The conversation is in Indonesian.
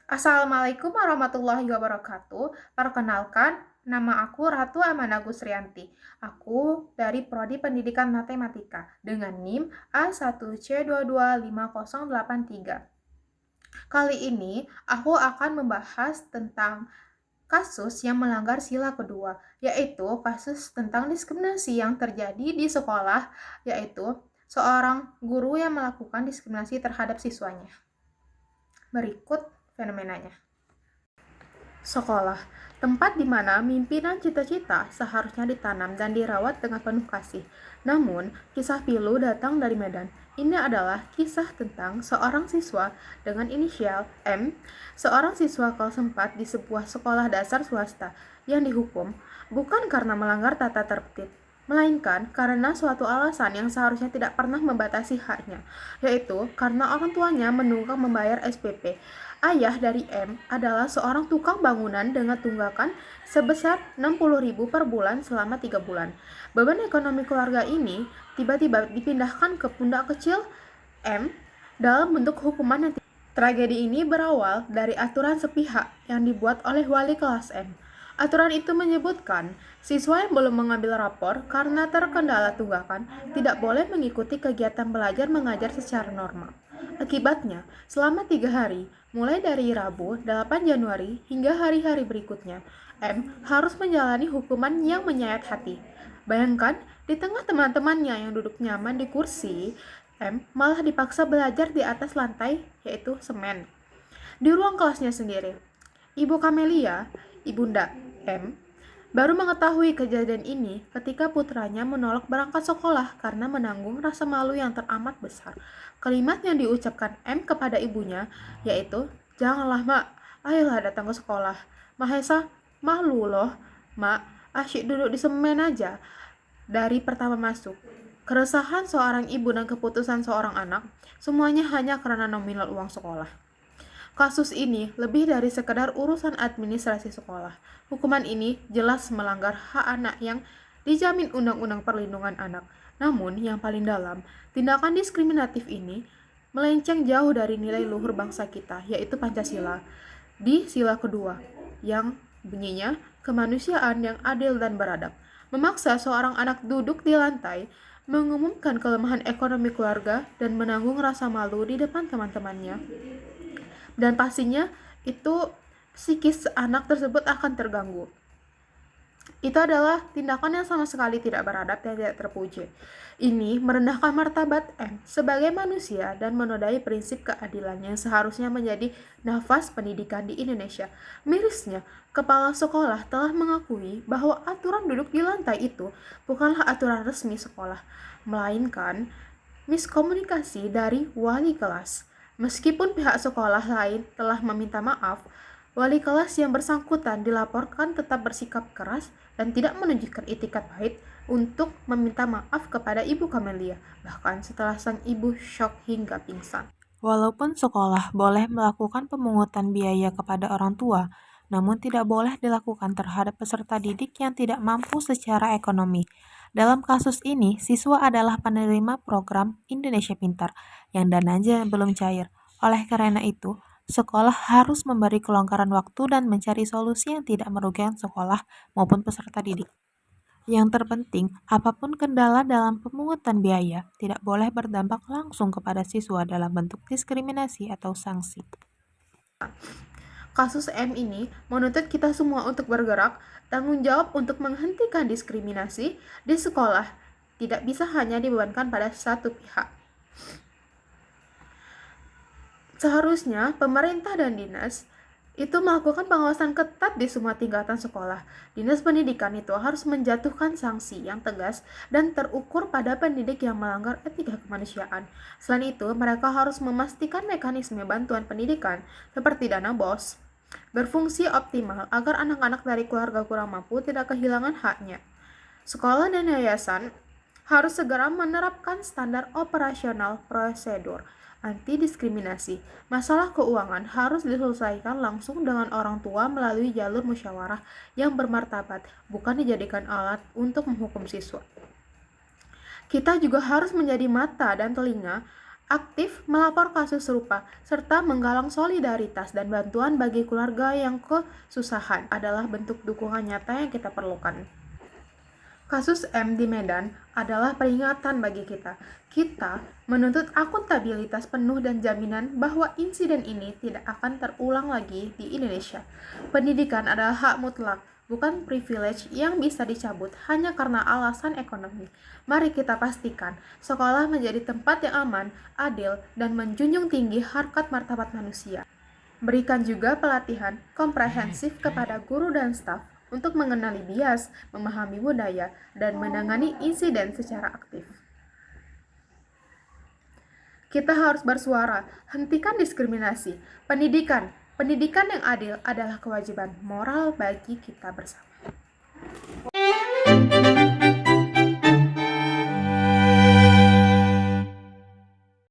Assalamualaikum warahmatullahi wabarakatuh. Perkenalkan, nama aku Ratu Amanda Gusrianti. Aku dari Prodi Pendidikan Matematika dengan NIM A1C225083. Kali ini aku akan membahas tentang kasus yang melanggar sila kedua, yaitu kasus tentang diskriminasi yang terjadi di sekolah, yaitu seorang guru yang melakukan diskriminasi terhadap siswanya. Berikut fenomenanya. Sekolah, tempat di mana mimpi dan cita-cita seharusnya ditanam dan dirawat dengan penuh kasih. Namun, kisah pilu datang dari Medan. Ini adalah kisah tentang seorang siswa dengan inisial M, seorang siswa kelas 4 di sebuah sekolah dasar swasta yang dihukum bukan karena melanggar tata tertib, melainkan karena suatu alasan yang seharusnya tidak pernah membatasi haknya, yaitu karena orang tuanya menunggak membayar SPP. Ayah dari M adalah seorang tukang bangunan dengan tunggakan sebesar 60.000 per bulan selama 3 bulan. Beban ekonomi keluarga ini tiba-tiba dipindahkan ke pundak kecil M dalam bentuk hukuman yang tragedi ini berawal dari aturan sepihak yang dibuat oleh wali kelas M. Aturan itu menyebutkan, siswa yang belum mengambil rapor karena terkendala tunggakan tidak boleh mengikuti kegiatan belajar mengajar secara normal. Akibatnya, selama 3 hari, mulai dari Rabu 8 Januari hingga hari-hari berikutnya, M harus menjalani hukuman yang menyayat hati. Bayangkan, di tengah teman-temannya yang duduk nyaman di kursi, M malah dipaksa belajar di atas lantai, yaitu semen. Di ruang kelasnya sendiri, Ibu Kamelia, ibunda M, baru mengetahui kejadian ini ketika putranya menolak berangkat sekolah karena menanggung rasa malu yang teramat besar. Kalimat yang diucapkan M kepada ibunya yaitu, "Janganlah, Mak, ayolah datang ke sekolah." "Mahesa, malu loh, Mak, asyik duduk di semen aja." Dari pertama masuk, keresahan seorang ibu dan keputusan seorang anak, semuanya hanya karena nominal uang sekolah. Kasus ini lebih dari sekedar urusan administrasi sekolah. Hukuman ini jelas melanggar hak anak yang dijamin Undang-Undang Perlindungan Anak. Namun, yang paling dalam, tindakan diskriminatif ini melenceng jauh dari nilai luhur bangsa kita, yaitu Pancasila. Di sila kedua, yang bunyinya kemanusiaan yang adil dan beradab, memaksa seorang anak duduk di lantai, mengumumkan kelemahan ekonomi keluarga, dan menanggung rasa malu di depan teman-temannya. Dan pastinya itu psikis anak tersebut akan terganggu. Itu adalah tindakan yang sama sekali tidak beradab dan tidak terpuji. Ini merendahkan martabat M sebagai manusia dan menodai prinsip keadilan yang seharusnya menjadi nafas pendidikan di Indonesia. Mirisnya, kepala sekolah telah mengakui bahwa aturan duduk di lantai itu bukanlah aturan resmi sekolah, melainkan miskomunikasi dari wali kelas. Meskipun pihak sekolah lain telah meminta maaf, wali kelas yang bersangkutan dilaporkan tetap bersikap keras dan tidak menunjukkan itikat baik untuk meminta maaf kepada Ibu Kamelia, bahkan setelah sang ibu syok hingga pingsan. Walaupun sekolah boleh melakukan pemungutan biaya kepada orang tua, namun tidak boleh dilakukan terhadap peserta didik yang tidak mampu secara ekonomi. Dalam kasus ini, siswa adalah penerima program Indonesia Pintar yang dananya belum cair. Oleh karena itu, sekolah harus memberi kelonggaran waktu dan mencari solusi yang tidak merugikan sekolah maupun peserta didik. Yang terpenting, apapun kendala dalam pemungutan biaya, tidak boleh berdampak langsung kepada siswa dalam bentuk diskriminasi atau sanksi. Kasus M ini menuntut kita semua untuk bergerak, tanggung jawab untuk menghentikan diskriminasi di sekolah tidak bisa hanya dibebankan pada satu pihak. Seharusnya pemerintah dan dinas itu melakukan pengawasan ketat di semua tingkatan sekolah. Dinas pendidikan itu harus menjatuhkan sanksi yang tegas dan terukur pada pendidik yang melanggar etika kemanusiaan. Selain itu, mereka harus memastikan mekanisme bantuan pendidikan seperti dana BOS berfungsi optimal agar anak-anak dari keluarga kurang mampu tidak kehilangan haknya. Sekolah dan yayasan harus segera menerapkan standar operasional prosedur anti-diskriminasi. Masalah keuangan harus diselesaikan langsung dengan orang tua melalui jalur musyawarah yang bermartabat, bukan dijadikan alat untuk menghukum siswa. Kita juga harus menjadi mata dan telinga aktif melapor kasus serupa, serta menggalang solidaritas dan bantuan bagi keluarga yang kesusahan adalah bentuk dukungan nyata yang kita perlukan. Kasus M di Medan adalah peringatan bagi kita. Kita menuntut akuntabilitas penuh dan jaminan bahwa insiden ini tidak akan terulang lagi di Indonesia. Pendidikan adalah hak mutlak, bukan privilege yang bisa dicabut hanya karena alasan ekonomi. Mari kita pastikan sekolah menjadi tempat yang aman, adil, dan menjunjung tinggi harkat martabat manusia. Berikan juga pelatihan komprehensif kepada guru dan staf untuk mengenali bias, memahami budaya, dan menangani insiden secara aktif. Kita harus bersuara, hentikan diskriminasi. Pendidikan yang adil adalah kewajiban moral bagi kita bersama.